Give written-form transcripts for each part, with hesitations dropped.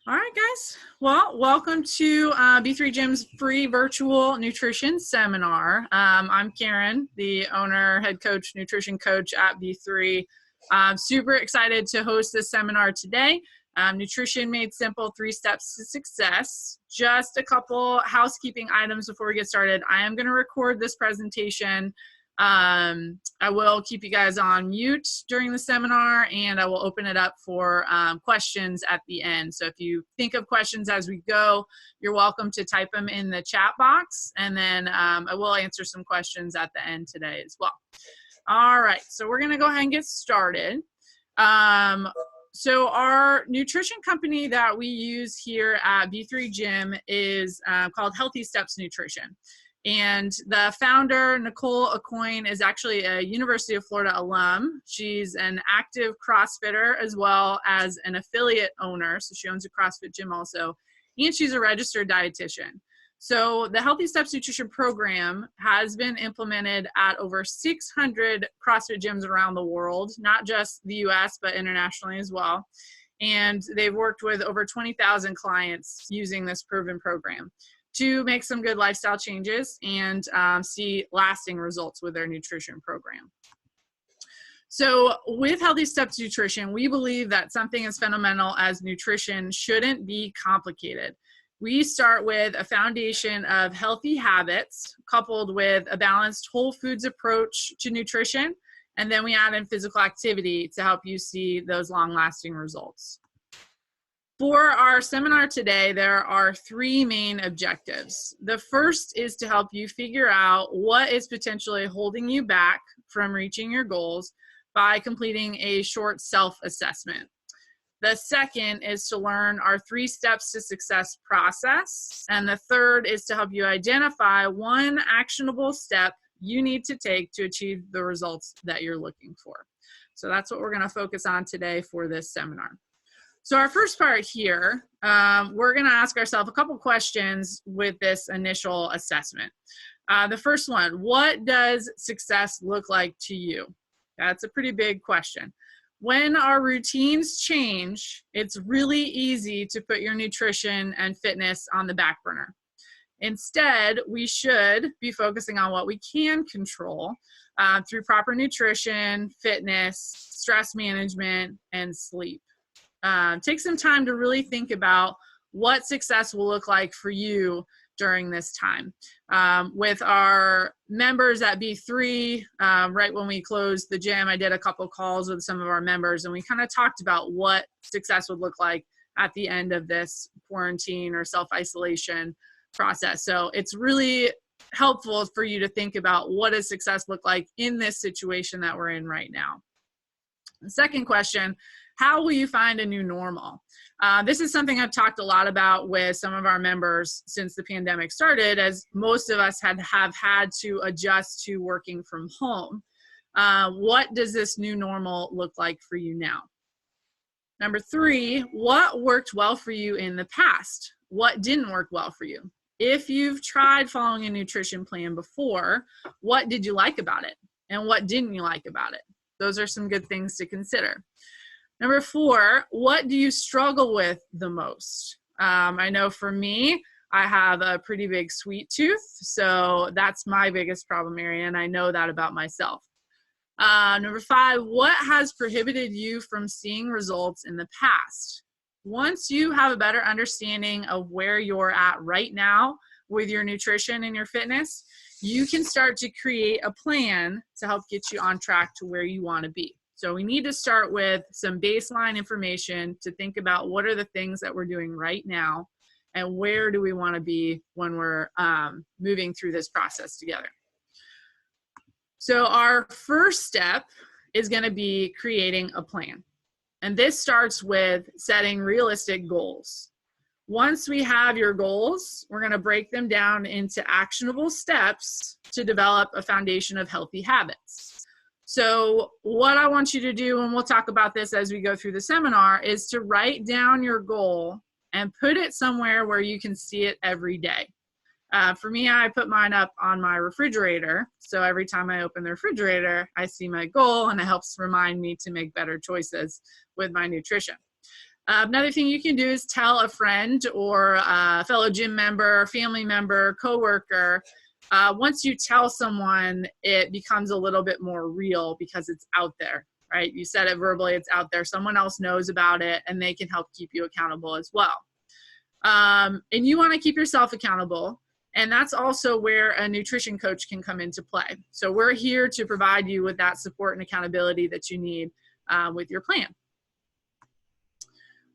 All right, guys. Well, welcome to B3 Gym's free virtual nutrition seminar. I'm Karen, the owner, head coach, nutrition coach at B3. I'm super excited to host this seminar today. Nutrition Made Simple, 3 Steps to Success. Just a couple housekeeping items before we get started. I am going to record this presentation. I will keep you guys on mute during the seminar, and I will open it up for questions at the end. So if you think of questions as we go, you're welcome to type them in the chat box, and then I will answer some questions at the end today as well. All right, so we're going to go ahead and get started. So our nutrition company that we use here at B3 Gym is called Healthy Steps Nutrition. And the founder, Nicole Aucoin, is actually a University of Florida alum. She's an active CrossFitter as well as an affiliate owner. So she owns a CrossFit gym also. And she's a registered dietitian. So the Healthy Steps Nutrition program has been implemented at over 600 CrossFit gyms around the world, not just the US, but internationally as well. And they've worked with over 20,000 clients using this proven program to make some good lifestyle changes and see lasting results with their nutrition program. So with Healthy Steps Nutrition, we believe that something as fundamental as nutrition shouldn't be complicated. We start with a foundation of healthy habits coupled with a balanced whole foods approach to nutrition, and then we add in physical activity to help you see those long-lasting results. For our seminar today, there are 3 main objectives. The first is to help you figure out what is potentially holding you back from reaching your goals by completing a short self-assessment. The second is to learn our 3 steps to success process. And the third is to help you identify one actionable step you need to take to achieve the results that you're looking for. So that's what we're going to focus on today for this seminar. So our first part here, we're going to ask ourselves a couple questions with this initial assessment. The first one, what does success look like to you? That's a pretty big question. When our routines change, it's really easy to put your nutrition and fitness on the back burner. Instead, we should be focusing on what we can control through proper nutrition, fitness, stress management, and sleep. Take some time to really think about what success will look like for you during this time. With our members at B3, right when we closed the gym, I did a couple calls with some of our members, and we kind of talked about what success would look like at the end of this quarantine or self-isolation process. So it's really helpful for you to think about what does success look like in this situation that we're in right now. The second question, how will you find a new normal? This is something I've talked a lot about with some of our members since the pandemic started, as most of us have had to adjust to working from home. What does this new normal look like for you now? Number 3, what worked well for you in the past? What didn't work well for you? If you've tried following a nutrition plan before, what did you like about it? And what didn't you like about it? Those are some good things to consider. Number 4, what do you struggle with the most? I know for me, I have a pretty big sweet tooth, so that's my biggest problem area, and I know that about myself. Number 5, what has prohibited you from seeing results in the past? Once you have a better understanding of where you're at right now with your nutrition and your fitness, you can start to create a plan to help get you on track to where you want to be. So we need to start with some baseline information to think about what are the things that we're doing right now and where do we want to be when we're moving through this process together. So our first step is going to be creating a plan. And this starts with setting realistic goals. Once we have your goals, we're going to break them down into actionable steps to develop a foundation of healthy habits. So what I want you to do, and we'll talk about this as we go through the seminar, is to write down your goal and put it somewhere where you can see it every day. For me, I put mine up on my refrigerator. So every time I open the refrigerator, I see my goal, and it helps remind me to make better choices with my nutrition. Another thing you can do is tell a friend or a fellow gym member, family member, coworker. Once you tell someone, it becomes a little bit more real because it's out there, right? You said it verbally, it's out there. Someone else knows about it and they can help keep you accountable as well. And you want to keep yourself accountable. And that's also where a nutrition coach can come into play. So we're here to provide you with that support and accountability that you need with your plan.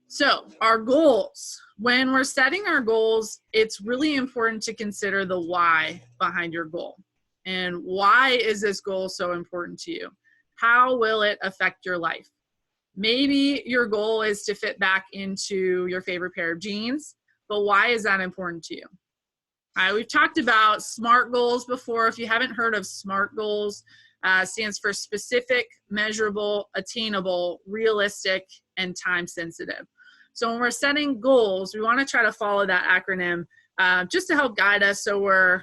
So our goals, when we're setting our goals, it's really important to consider the why behind your goal. And why is this goal so important to you? How will it affect your life? Maybe your goal is to fit back into your favorite pair of jeans, but why is that important to you? We've talked about SMART goals before. If you haven't heard of SMART goals, stands for specific, measurable, attainable, realistic, and time sensitive. So when we're setting goals, we want to try to follow that acronym just to help guide us. So we're,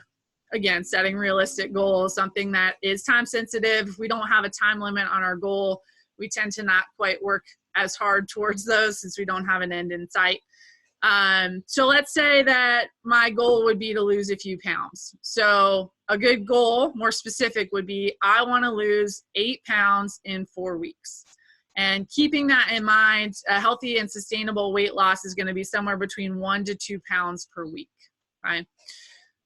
again, setting realistic goals, something that is time sensitive. If we don't have a time limit on our goal, we tend to not quite work as hard towards those since we don't have an end in sight. So let's say that my goal would be to lose a few pounds. So a good goal, more specific, would be I want to lose 8 pounds in 4 weeks. And keeping that in mind, a healthy and sustainable weight loss is going to be somewhere between 1 to 2 pounds per week, right?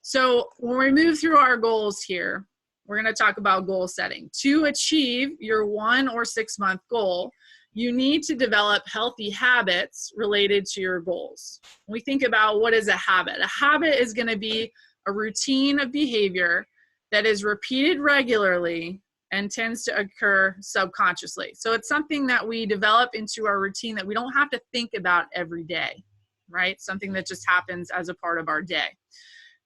So when we move through our goals here, we're going to talk about goal setting. To achieve your 1 or 6 month goal, you need to develop healthy habits related to your goals. When we think about what is a habit is going to be a routine of behavior that is repeated regularly and tends to occur subconsciously. So it's something that we develop into our routine that we don't have to think about every day, right? Something that just happens as a part of our day.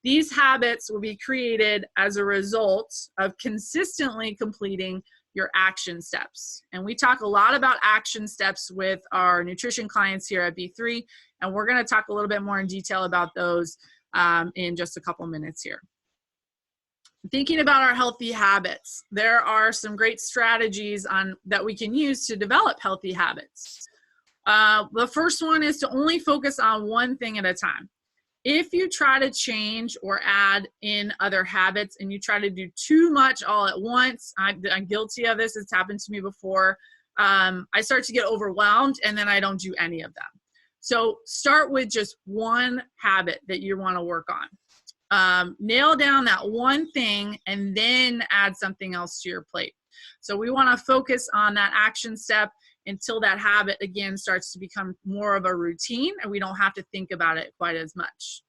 These habits will be created as a result of consistently completing your action steps. And we talk a lot about action steps with our nutrition clients here at B3, and we're going to talk a little bit more in detail about those in just a couple minutes here. Thinking about our healthy habits, there are some great strategies that we can use to develop healthy habits. The first one is to only focus on one thing at a time. If you try to change or add in other habits and you try to do too much all at once, I'm guilty of this, it's happened to me before, I start to get overwhelmed and then I don't do any of them. So start with just one habit that you want to work on. Nail down that one thing and then add something else to your plate. So we want to focus on that action step until that habit again starts to become more of a routine and we don't have to think about it quite as much.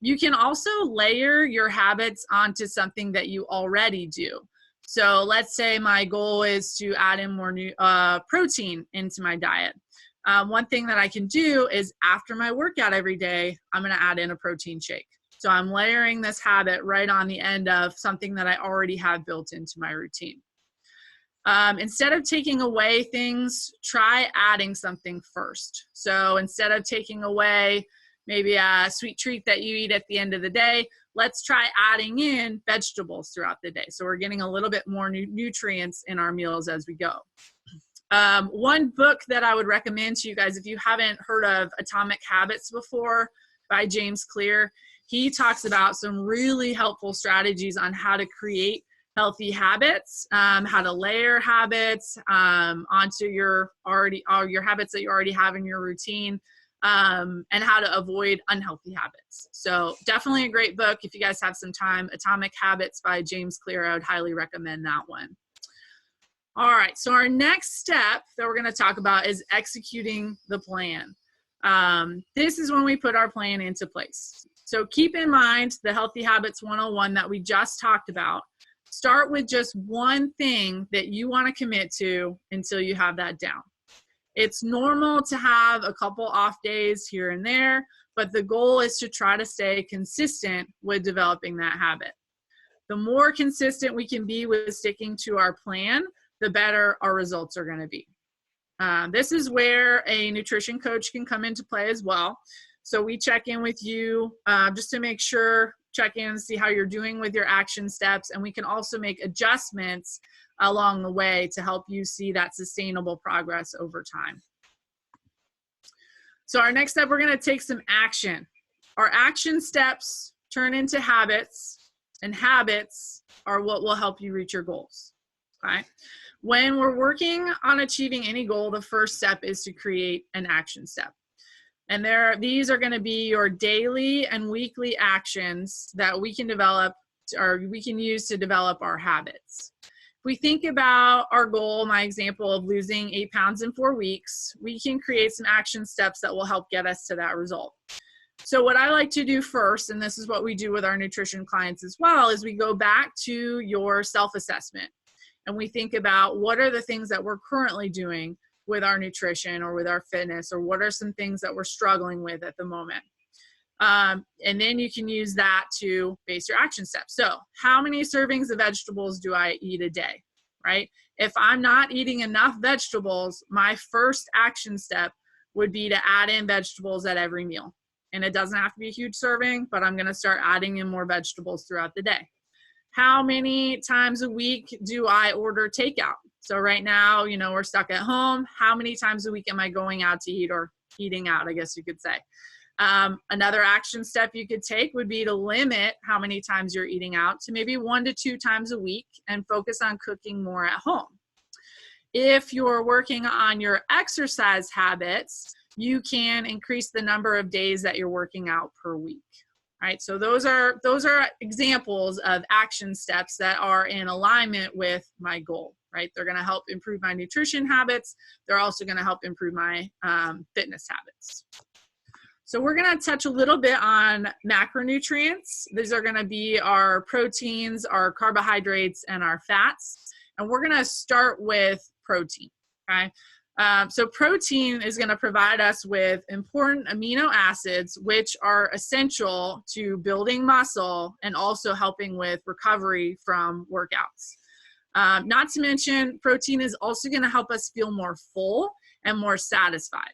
You can also layer your habits onto something that you already do. So let's say my goal is to add in more protein into my diet. One thing that I can do is after my workout every day, I'm going to add in a protein shake. So I'm layering this habit right on the end of something that I already have built into my routine. Instead of taking away things, try adding something first. So instead of taking away maybe a sweet treat that you eat at the end of the day, let's try adding in vegetables throughout the day. So we're getting a little bit more nutrients in our meals as we go. One book that I would recommend to you guys, if you haven't heard of Atomic Habits before by James Clear, he talks about some really helpful strategies on how to create healthy habits, how to layer habits onto your habits that you already have in your routine, and how to avoid unhealthy habits. So definitely a great book. If you guys have some time, Atomic Habits by James Clear, I would highly recommend that one. All right, so our next step that we're going to talk about is executing the plan. This is when we put our plan into place. So keep in mind the Healthy Habits 101 that we just talked about. Start with just one thing that you want to commit to until you have that down. It's normal to have a couple off days here and there, but the goal is to try to stay consistent with developing that habit. The more consistent we can be with sticking to our plan, the better our results are going to be. This is where a nutrition coach can come into play as well. So we check in with you just to make sure, check in and see how you're doing with your action steps. And we can also make adjustments along the way to help you see that sustainable progress over time. So our next step, we're going to take some action. Our action steps turn into habits, and habits are what will help you reach your goals. Okay? When we're working on achieving any goal, the first step is to create an action step. And these are going to be your daily and weekly actions that we can develop, or we can use to develop our habits. If we think about our goal, my example of losing 8 pounds in 4 weeks, we can create some action steps that will help get us to that result. So what I like to do first, and this is what we do with our nutrition clients as well, is we go back to your self-assessment and we think about what are the things that we're currently doing with our nutrition or with our fitness, or what are some things that we're struggling with at the moment. And then you can use that to base your action steps. So how many servings of vegetables do I eat a day, right? If I'm not eating enough vegetables, my first action step would be to add in vegetables at every meal. And it doesn't have to be a huge serving, but I'm going to start adding in more vegetables throughout the day. How many times a week do I order takeout? So right now, you know, we're stuck at home. How many times a week am I going out to eat, or eating out, I guess you could say? Another action step you could take would be to limit how many times you're eating out to maybe 1 to 2 times a week and focus on cooking more at home. If you're working on your exercise habits, you can increase the number of days that you're working out per week. Right, so those are examples of action steps that are in alignment with my goal, right? They're going to help improve my nutrition habits. They're also going to help improve my fitness habits. So we're going to touch a little bit on macronutrients. These are going to be our proteins, our carbohydrates, and our fats. And we're going to start with protein, okay? So protein is going to provide us with important amino acids, which are essential to building muscle and also helping with recovery from workouts. Not to mention, protein is also going to help us feel more full and more satisfied.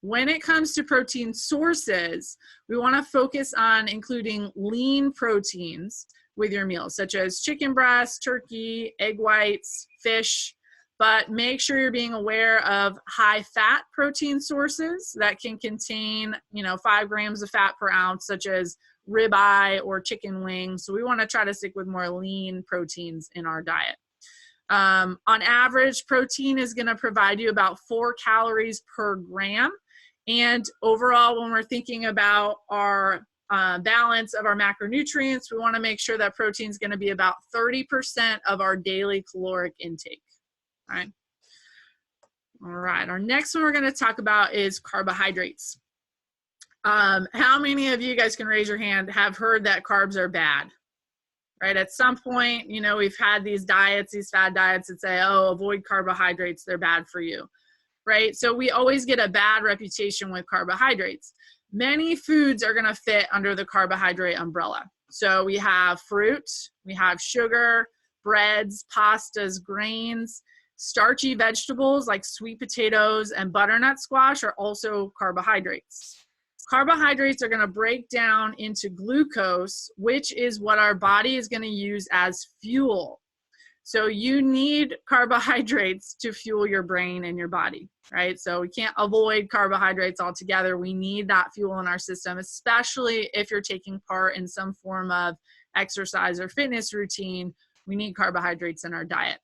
When it comes to protein sources, we want to focus on including lean proteins with your meals, such as chicken breast, turkey, egg whites, fish. But make sure you're being aware of high fat protein sources that can contain, 5 grams of fat per ounce, such as ribeye or chicken wings. So we want to try to stick with more lean proteins in our diet. On average, protein is going to provide you about 4 calories per gram. And overall, when we're thinking about our balance of our macronutrients, we want to make sure that protein is going to be about 30% of our daily caloric intake. All right, our next one we're going to talk about is carbohydrates. How many of you guys can raise your hand have heard that carbs are bad? Right, at some point, we've had these diets, these fad diets that say, oh, avoid carbohydrates, they're bad for you, right? So we always get a bad reputation with carbohydrates. Many foods are going to fit under the carbohydrate umbrella. So we have fruit, we have sugar, breads, pastas, grains. Starchy vegetables like sweet potatoes and butternut squash are also carbohydrates. Carbohydrates are going to break down into glucose, which is what our body is going to use as fuel. So you need carbohydrates to fuel your brain and your body, right? So we can't avoid carbohydrates altogether. We need that fuel in our system, especially if you're taking part in some form of exercise or fitness routine. We need carbohydrates in our diet.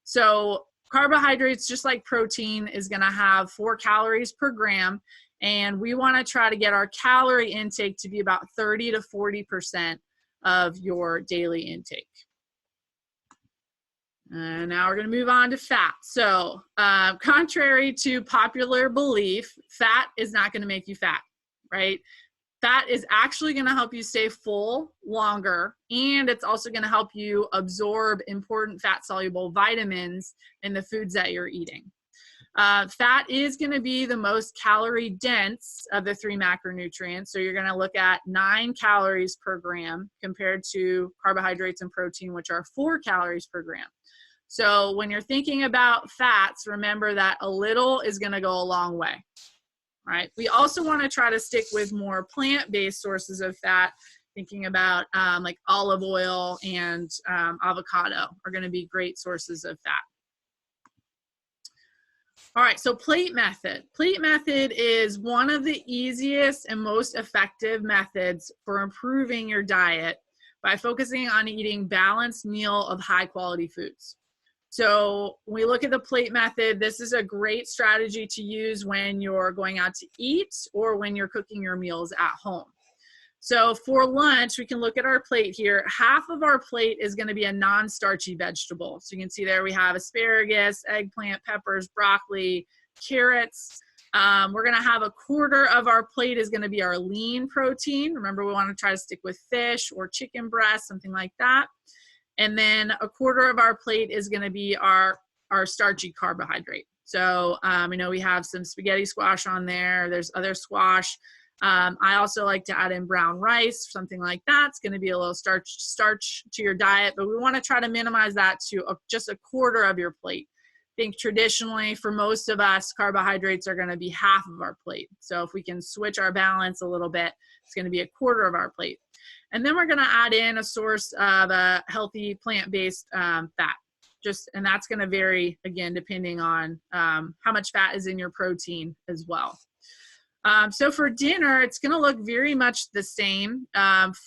So carbohydrates, just like protein, is going to have 4 calories per gram. And we want to try to get our calorie intake to be about 30 to 40% of your daily intake. And now we're going to move on to fat. So contrary to popular belief, fat is not going to make you fat, right? Fat is actually going to help you stay full longer, and it's also going to help you absorb important fat-soluble vitamins in the foods that you're eating. Fat is going to be the most calorie-dense of the 3 macronutrients, so you're going to look at 9 calories per gram compared to carbohydrates and protein, which are 4 calories per gram. So when you're thinking about fats, remember that a little is going to go a long way. Right. We also want to try to stick with more plant-based sources of fat, thinking about like olive oil and avocado are going to be great sources of fat. All right, so plate method. Plate method is one of the easiest and most effective methods for improving your diet by focusing on eating balanced meal of high quality foods. So when we look at the plate method, this is a great strategy to use when you're going out to eat or when you're cooking your meals at home. So for lunch, we can look at our plate here. Half of our plate is going to be a non-starchy vegetable. So you can see there we have asparagus, eggplant, peppers, broccoli, carrots. We're going to have a quarter of our plate is going to be our lean protein. Remember, we want to try to stick with fish or chicken breast, something like that. And then a quarter of our plate is going to be our starchy carbohydrate. So I know we have some spaghetti squash on there. There's other squash. I also like to add in brown rice, something like that. It's going to be a little starch to your diet, but we want to try to minimize that to just a quarter of your plate. I think traditionally for most of us, carbohydrates are going to be half of our plate. So if we can switch our balance a little bit, it's going to be a quarter of our plate. And then we're going to add in a source of a healthy plant-based fat. And that's going to vary, again, depending on how much fat is in your protein as well. So for dinner, it's going to look very much the same.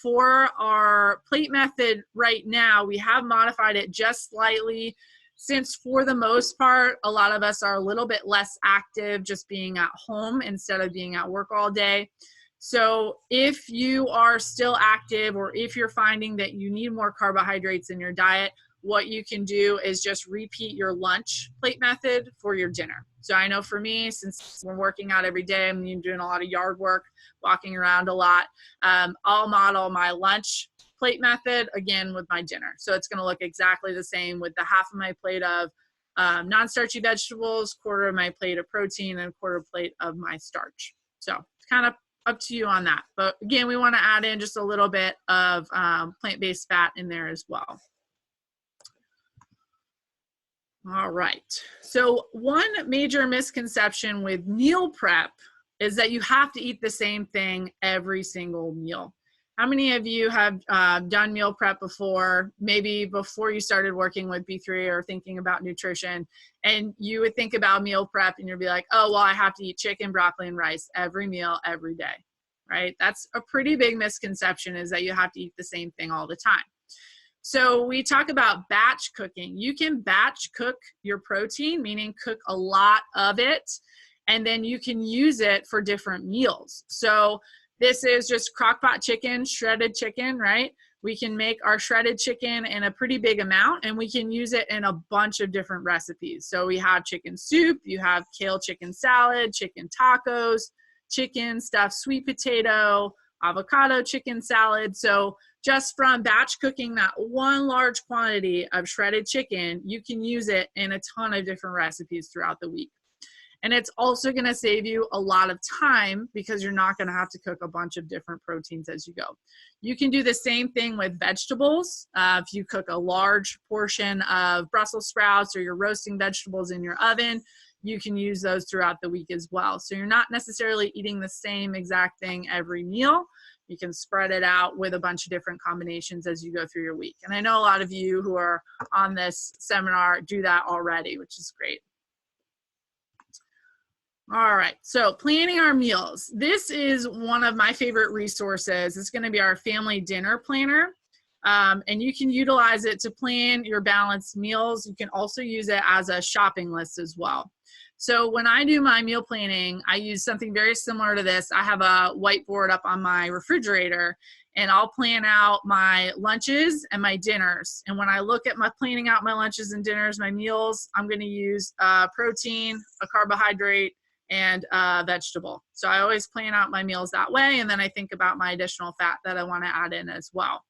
For our plate method right now, we have modified it just slightly since for the most part, a lot of us are a little bit less active just being at home instead of being at work all day. So if you are still active or if you're finding that you need more carbohydrates in your diet, what you can do is just repeat your lunch plate method for your dinner. So I know for me, since we're working out every day, I'm doing a lot of yard work, walking around a lot, I'll model my lunch plate method again with my dinner. So it's going to look exactly the same with the half of my plate of non-starchy vegetables, quarter of my plate of protein, and quarter plate of my starch. So it's kind of up to you on that. But again, we want to add in just a little bit of plant-based fat in there as well. All right. So one major misconception with meal prep is that you have to eat the same thing every single meal. How many of you have done meal prep before, maybe before you started working with B3 or thinking about nutrition, and you would think about meal prep and you'd be like, oh, well, I have to eat chicken, broccoli, and rice every meal, every day, right? That's a pretty big misconception, is that you have to eat the same thing all the time. So we talk about batch cooking. You can batch cook your protein, meaning cook a lot of it, and then you can use it for different meals. So this is just crock-pot chicken, shredded chicken, right? We can make our shredded chicken in a pretty big amount, and we can use it in a bunch of different recipes. So we have chicken soup, you have kale chicken salad, chicken tacos, chicken stuffed sweet potato, avocado chicken salad. So just from batch cooking that one large quantity of shredded chicken, you can use it in a ton of different recipes throughout the week. And it's also going to save you a lot of time because you're not going to have to cook a bunch of different proteins as you go. You can do the same thing with vegetables. If you cook a large portion of Brussels sprouts or you're roasting vegetables in your oven, you can use those throughout the week as well. So you're not necessarily eating the same exact thing every meal. You can spread it out with a bunch of different combinations as you go through your week. And I know a lot of you who are on this seminar do that already, which is great. All right, so planning our meals. This is one of my favorite resources. It's going to be our family dinner planner. And you can utilize it to plan your balanced meals. You can also use it as a shopping list as well. So when I do my meal planning, I use something very similar to this. I have a whiteboard up on my refrigerator, and I'll plan out my lunches and my dinners. And when I look at my planning out my lunches and dinners, my meals, I'm going to use protein, a carbohydrate, and vegetable. So I always plan out my meals that way, and then I think about my additional fat that I want to add in as well.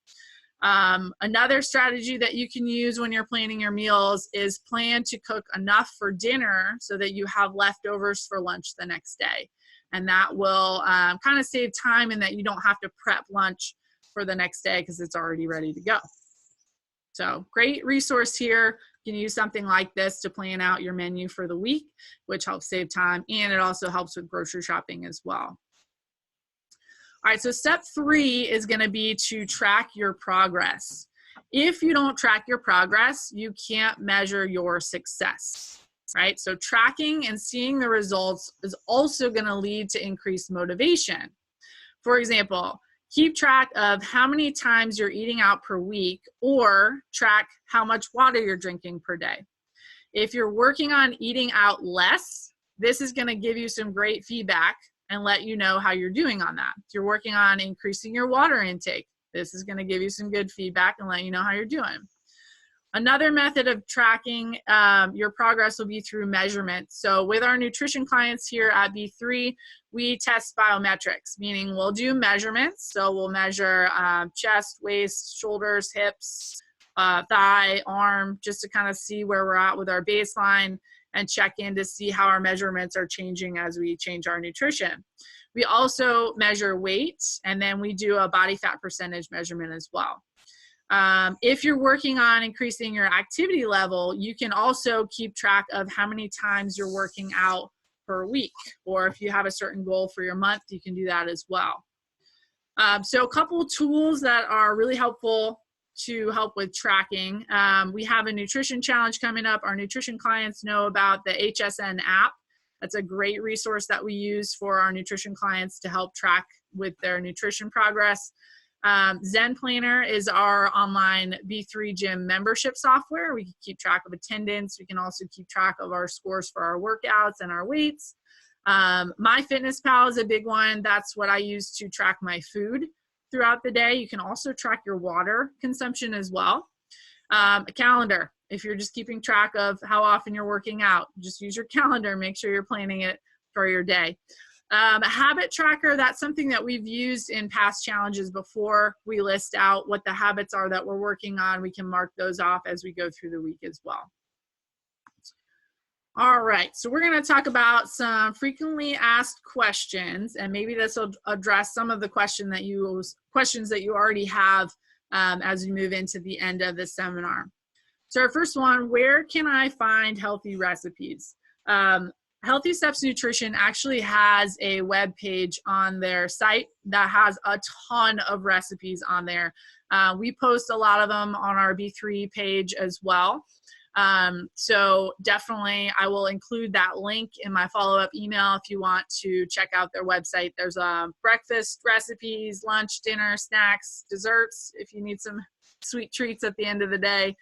Another strategy that you can use when you're planning your meals is plan to cook enough for dinner so that you have leftovers for lunch the next day. And that will kind of save time, and that you don't have to prep lunch for the next day because it's already ready to go. So great resource here. You can use something like this to plan out your menu for the week, which helps save time, and it also helps with grocery shopping as well. All right, so step 3 is going to be to track your progress. If you don't track your progress, you can't measure your success. right? So tracking and seeing the results is also going to lead to increased motivation. For example, keep track of how many times you're eating out per week, or track how much water you're drinking per day. If you're working on eating out less, this is going to give you some great feedback and let you know how you're doing on that. If you're working on increasing your water intake, this is going to give you some good feedback and let you know how you're doing. Another method of tracking your progress will be through measurement. So with our nutrition clients here at B3, we test biometrics, meaning we'll do measurements. So we'll measure chest, waist, shoulders, hips, thigh, arm, just to kind of see where we're at with our baseline and check in to see how our measurements are changing as we change our nutrition. We also measure weight, and then we do a body fat percentage measurement as well. If you're working on increasing your activity level, you can also keep track of how many times you're working out per week, or if you have a certain goal for your month, you can do that as well. So a couple tools that are really helpful to help with tracking. We have a nutrition challenge coming up. Our nutrition clients know about the HSN app. That's a great resource that we use for our nutrition clients to help track with their nutrition progress. Zen Planner is our online B3 Gym membership software. We can keep track of attendance. We can also keep track of our scores for our workouts and our weights. MyFitnessPal is a big one. That's what I use to track my food throughout the day. You can also track your water consumption as well. A calendar. If you're just keeping track of how often you're working out, just use your calendar. Make sure you're planning it for your day. A habit tracker, that's something that we've used in past challenges before. We list out what the habits are that we're working on. We can mark those off as we go through the week as well. All right, so we're going to talk about some frequently asked questions, and maybe this will address some of the questions that you already have as we move into the end of the seminar. So our first one, where can I find healthy recipes? Healthy Steps Nutrition actually has a web page on their site that has a ton of recipes on there. We post a lot of them on our B3 page as well. So definitely I will include that link in my follow-up email if you want to check out their website. There's breakfast recipes, lunch, dinner, snacks, desserts, if you need some sweet treats at the end of the day.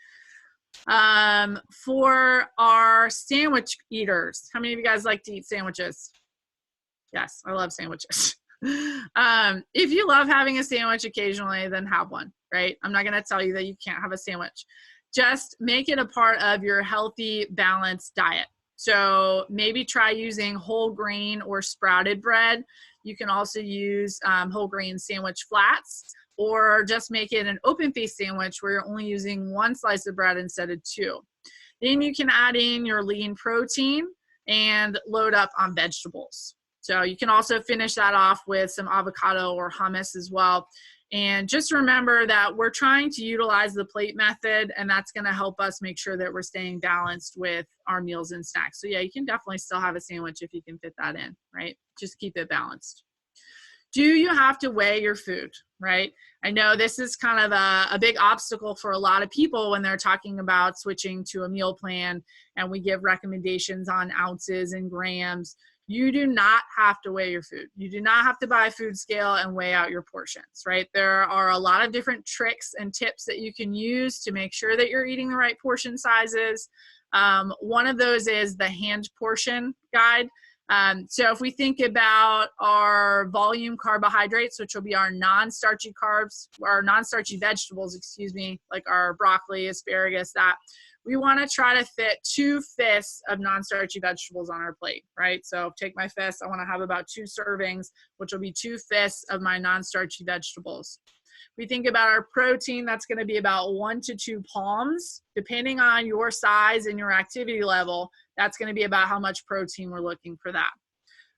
For our sandwich eaters, how many of you guys like to eat sandwiches? Yes, I love sandwiches. If you love having a sandwich occasionally, then have one, right? I'm not going to tell you that you can't have a sandwich. Just make it a part of your healthy, balanced diet. So maybe try using whole grain or sprouted bread. You can also use whole grain sandwich flats, or just make it an open face sandwich where you're only using one slice of bread instead of two. Then you can add in your lean protein and load up on vegetables. So you can also finish that off with some avocado or hummus as well. And just remember that we're trying to utilize the plate method, and that's going to help us make sure that we're staying balanced with our meals and snacks. So yeah, you can definitely still have a sandwich if you can fit that in, right? Just keep it balanced. Do you have to weigh your food, right? I know this is kind of a big obstacle for a lot of people when they're talking about switching to a meal plan, and we give recommendations on ounces and grams. You do not have to weigh your food. You do not have to buy a food scale and weigh out your portions, right? There are a lot of different tricks and tips that you can use to make sure that you're eating the right portion sizes. One of those is the hand portion guide. So if we think about our volume carbohydrates, which will be our non-starchy carbs, or non-starchy vegetables, excuse me, like our broccoli, asparagus, that we want to try to fit 2 fists of non-starchy vegetables on our plate, right? So take my fist, I want to have about 2 servings, which will be 2 fists of my non-starchy vegetables. We think about our protein, that's going to be about 1 to 2 palms. Depending on your size and your activity level, that's going to be about how much protein we're looking for that.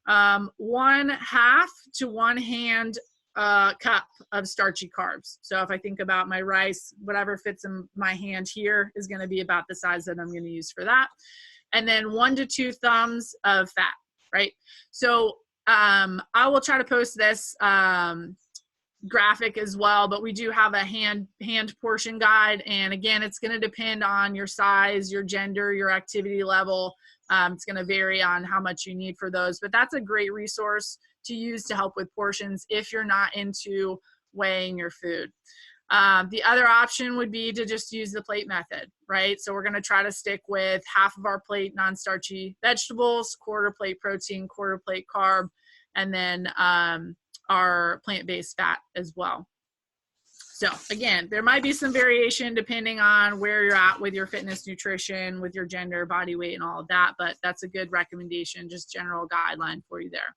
1/2 to 1 hand cup of starchy carbs. So if I think about my rice, whatever fits in my hand here is going to be about the size that I'm going to use for that. And then 1 to 2 thumbs of fat, right? So I will try to post this graphic as well, but we do have a hand portion guide. And again, it's going to depend on your size, your gender, your activity level. It's going to vary on how much you need for those, but that's a great resource to use to help with portions if you're not into weighing your food. The other option would be to just use the plate method, right? So we're going to try to stick with half of our plate non-starchy vegetables, quarter plate protein, quarter plate carb, and then our plant-based fat as well. So again, there might be some variation depending on where you're at with your fitness, nutrition, with your gender, body weight, and all of that, but that's a good recommendation, just general guideline for you there.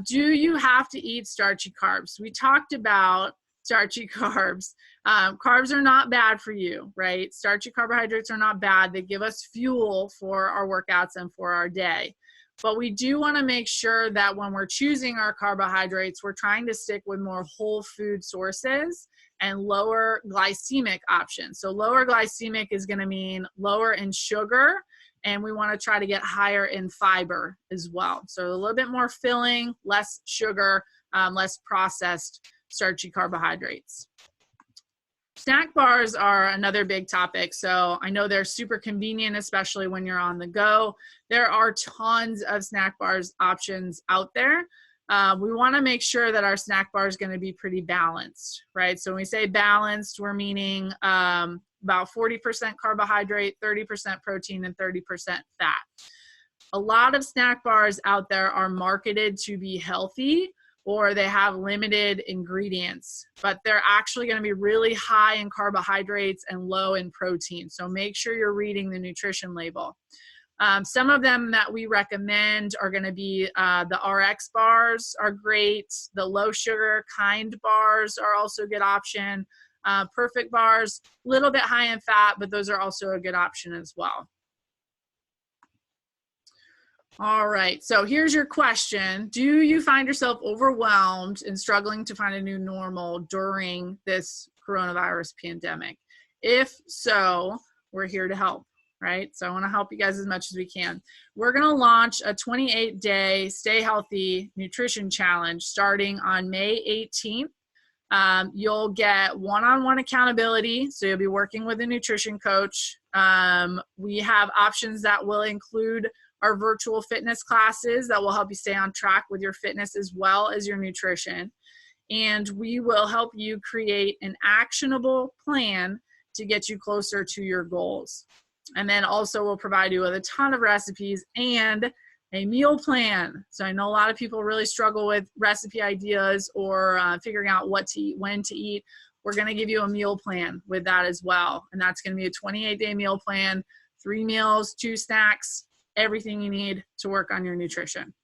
Do you have to eat starchy carbs? We talked about starchy carbs. Carbs are not bad for you, right? Starchy carbohydrates are not bad. They give us fuel for our workouts and for our day. But we do want to make sure that when we're choosing our carbohydrates, we're trying to stick with more whole food sources and lower glycemic options. So lower glycemic is going to mean lower in sugar, and we want to try to get higher in fiber as well. So a little bit more filling, less sugar, less processed starchy carbohydrates. Snack bars are another big topic. So I know they're super convenient, especially when you're on the go. There are tons of snack bars options out there. We want to make sure that our snack bar is going to be pretty balanced, right? So when we say balanced, we're meaning about 40% carbohydrate, 30% protein, and 30% fat. A lot of snack bars out there are marketed to be healthy, or they have limited ingredients, but they're actually going to be really high in carbohydrates and low in protein. So make sure you're reading the nutrition label. Some of them that we recommend are going to be the RX bars are great. The low sugar kind bars are also a good option. Perfect bars, a little bit high in fat, but those are also a good option as well. All right, so here's your question. Do you find yourself overwhelmed and struggling to find a new normal during this coronavirus pandemic? If so, we're here to help, right? So I want to help you guys as much as we can. We're going to launch a 28-day Stay Healthy Nutrition Challenge starting on May 18th. You'll get one-on-one accountability, so you'll be working with a nutrition coach. We have options that will include our virtual fitness classes that will help you stay on track with your fitness as well as your nutrition. And we will help you create an actionable plan to get you closer to your goals. And then also we'll provide you with a ton of recipes and a meal plan. So I know a lot of people really struggle with recipe ideas or figuring out what to eat, when to eat. We're going to give you a meal plan with that as well. And that's going to be a 28-day meal plan, 3 meals, 2 snacks, everything you need to work on your nutrition.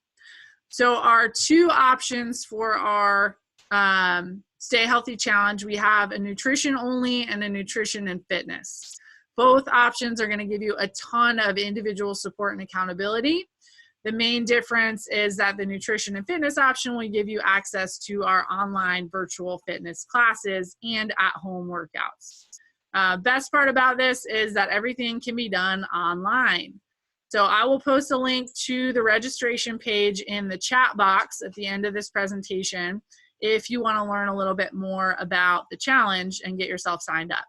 So our 2 options for our Stay Healthy Challenge, we have a nutrition only and a nutrition and fitness. Both options are going to give you a ton of individual support and accountability. The main difference is that the nutrition and fitness option will give you access to our online virtual fitness classes and at-home workouts. Best part about this is that everything can be done online. So I will post a link to the registration page in the chat box at the end of this presentation if you want to learn a little bit more about the challenge and get yourself signed up.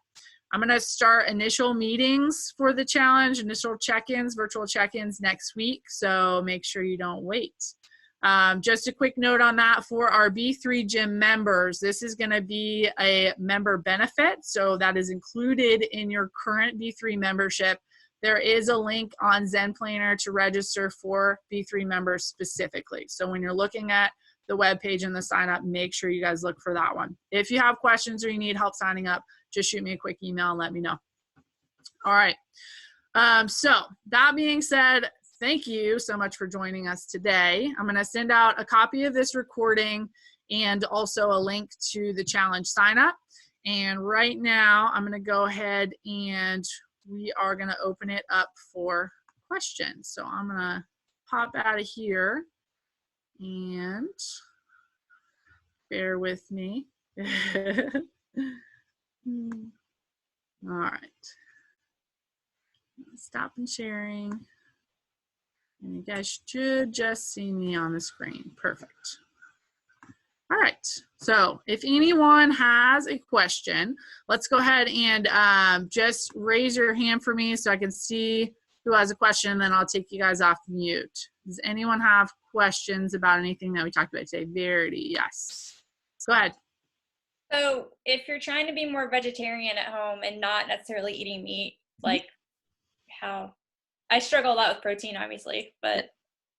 I'm going to start initial meetings for the challenge, initial check-ins, virtual check-ins next week, so make sure you don't wait. Just a quick note on that for our B3 Gym members, this is going to be a member benefit, so that is included in your current B3 membership. There is a link on Zen Planner to register for B3 members specifically. So when you're looking at the webpage and the sign up, make sure you guys look for that one. If you have questions or you need help signing up, just shoot me a quick email and let me know. All right. So that being said, thank you so much for joining us today. I'm going to send out a copy of this recording and also a link to the challenge sign up. And right now I'm going to go ahead and we are going to open it up for questions. So I'm going to pop out of here and bear with me. All right. Stop and sharing. And you guys should just see me on the screen. Perfect. All right. So if anyone has a question, let's go ahead and just raise your hand for me so I can see who has a question, and then I'll take you guys off mute. Does anyone have questions about anything that we talked about today? Verity, yes. Go ahead. So if you're trying to be more vegetarian at home and not necessarily eating meat, like how I struggle a lot with protein, obviously, but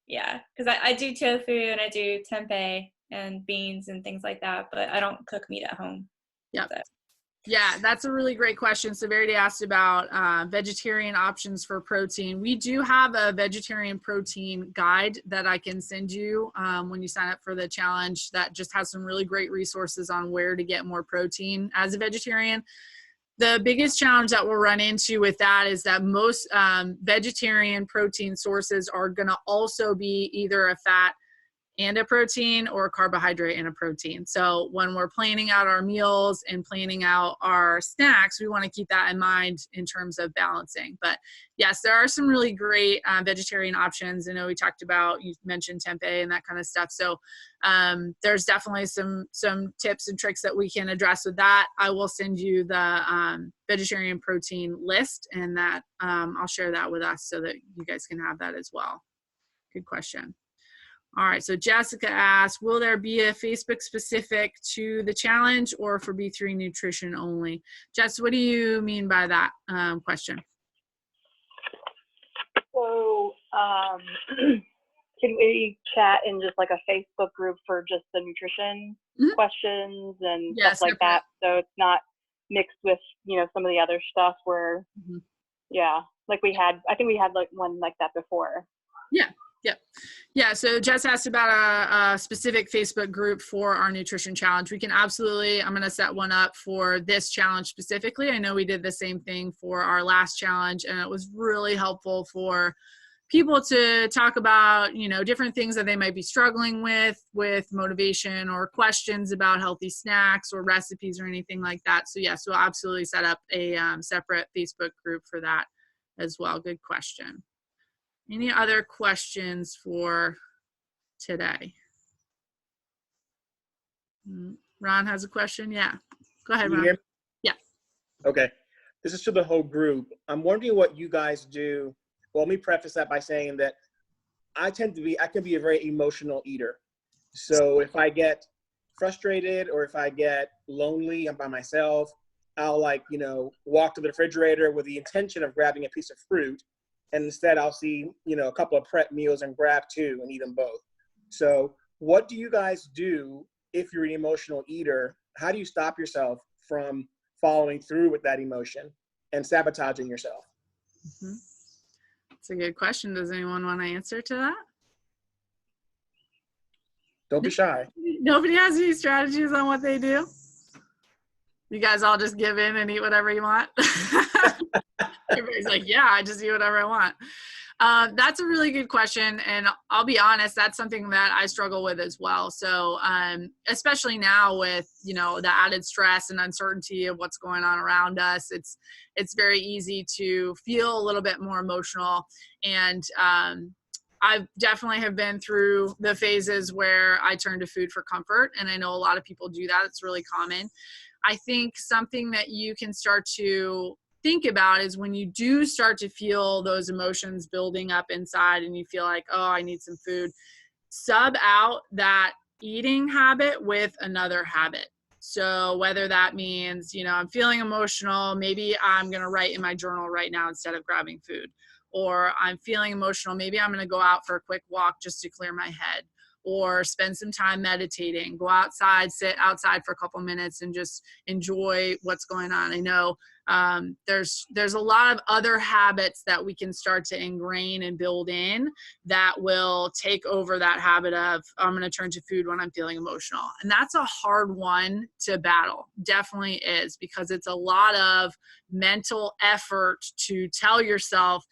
yeah, because I do tofu and I do tempeh and beans and things like that, but I don't cook meat at home. Yep. So. Yeah, that's a really great question. So Verity asked about vegetarian options for protein. We do have a vegetarian protein guide that I can send you when you sign up for the challenge that just has some really great resources on where to get more protein as a vegetarian. The biggest challenge that we'll run into with that is that most vegetarian protein sources are going to also be either a fat and a protein or a carbohydrate and a protein. So when we're planning out our meals and planning out our snacks, we want to keep that in mind in terms of balancing. But yes, there are some really great vegetarian options. I know we talked about, you mentioned tempeh and that kind of stuff. So there's definitely some tips and tricks that we can address with that. I will send you the vegetarian protein list, and that I'll share that with us so that you guys can have that as well. Good question. All right, so Jessica asked, will there be a Facebook specific to the challenge or for B3 nutrition only? Jess, what do you mean by that question? So can we chat in just like a Facebook group for just the nutrition questions and stuff like that? So it's not mixed with, you know, some of the other stuff where, yeah, like we had, I think we had like one like that before. Yeah. Yep. Yeah. So Jess asked about a specific Facebook group for our nutrition challenge. We can absolutely, I'm going to set one up for this challenge specifically. I know we did the same thing for our last challenge, and it was really helpful for people to talk about, you know, different things that they might be struggling with motivation or questions about healthy snacks or recipes or anything like that. So yes, we'll absolutely set up a separate Facebook group for that as well. Good question. Any other questions for today? Ron has a question. Yeah. Go ahead, Ron. Yeah. Okay. This is to the whole group. I'm wondering what you guys do. Well, let me preface that by saying that I can be a very emotional eater. So if I get frustrated or if I get lonely, I'm by myself, I'll walk to the refrigerator with the intention of grabbing a piece of fruit. And instead I'll see, a couple of prep meals and grab two and eat them both. So what do you guys do if you're an emotional eater? How do you stop yourself from following through with that emotion and sabotaging yourself? That's a good question. Does anyone want to answer to that? Don't be shy. Nobody has any strategies on what they do? You guys all just give in and eat whatever you want? Everybody's like, yeah, I just eat whatever I want. That's a really good question. And I'll be honest, that's something that I struggle with as well. So especially now with, the added stress and uncertainty of what's going on around us, it's very easy to feel a little bit more emotional. And I definitely have been through the phases where I turn to food for comfort. And I know a lot of people do that. It's really common. I think something that you can start to think about is when you do start to feel those emotions building up inside and you feel like, oh, I need some food, sub out that eating habit with another habit. So whether that means, I'm feeling emotional, maybe I'm going to write in my journal right now instead of grabbing food, or I'm feeling emotional, maybe I'm going to go out for a quick walk just to clear my head, or spend some time meditating, go outside, sit outside for a couple minutes and just enjoy what's going on. I know there's a lot of other habits that we can start to ingrain and build in that will take over that habit of, I'm going to turn to food when I'm feeling emotional. And that's a hard one to battle. Definitely is, because it's a lot of mental effort to tell yourself,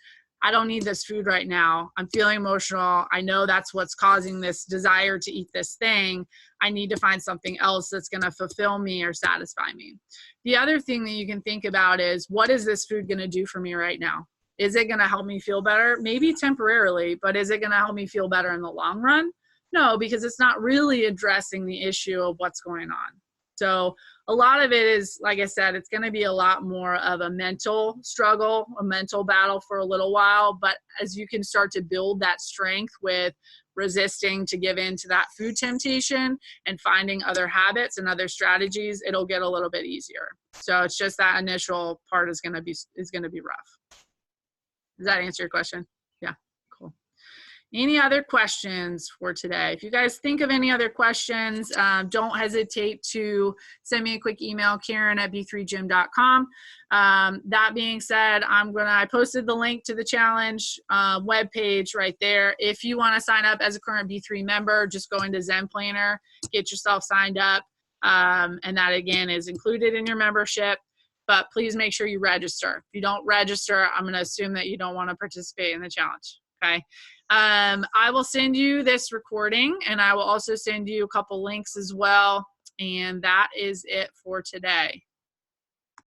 I don't need this food right now. I'm feeling emotional. I know that's what's causing this desire to eat this thing. I need to find something else that's going to fulfill me or satisfy me. The other thing that you can think about is, what is this food going to do for me right now? Is it going to help me feel better? Maybe temporarily, but is it going to help me feel better in the long run? No, because it's not really addressing the issue of what's going on. So a lot of it is, like I said, it's going to be a lot more of a mental struggle, a mental battle for a little while. But as you can start to build that strength with resisting to give in to that food temptation and finding other habits and other strategies, it'll get a little bit easier. So it's just that initial part is going to be rough. Does that answer your question? Yeah, cool. Any other questions for today? If you guys think of any other questions, don't hesitate to send me a quick email, Karen@b3gym.com. That being said, I posted the link to the challenge webpage right there. If you want to sign up as a current B3 member, just go into Zen Planner, get yourself signed up. And that again is included in your membership. But please make sure you register. If you don't register, I'm going to assume that you don't want to participate in the challenge. Okay. I will send you this recording, and I will also send you a couple links as well. And that is it for today.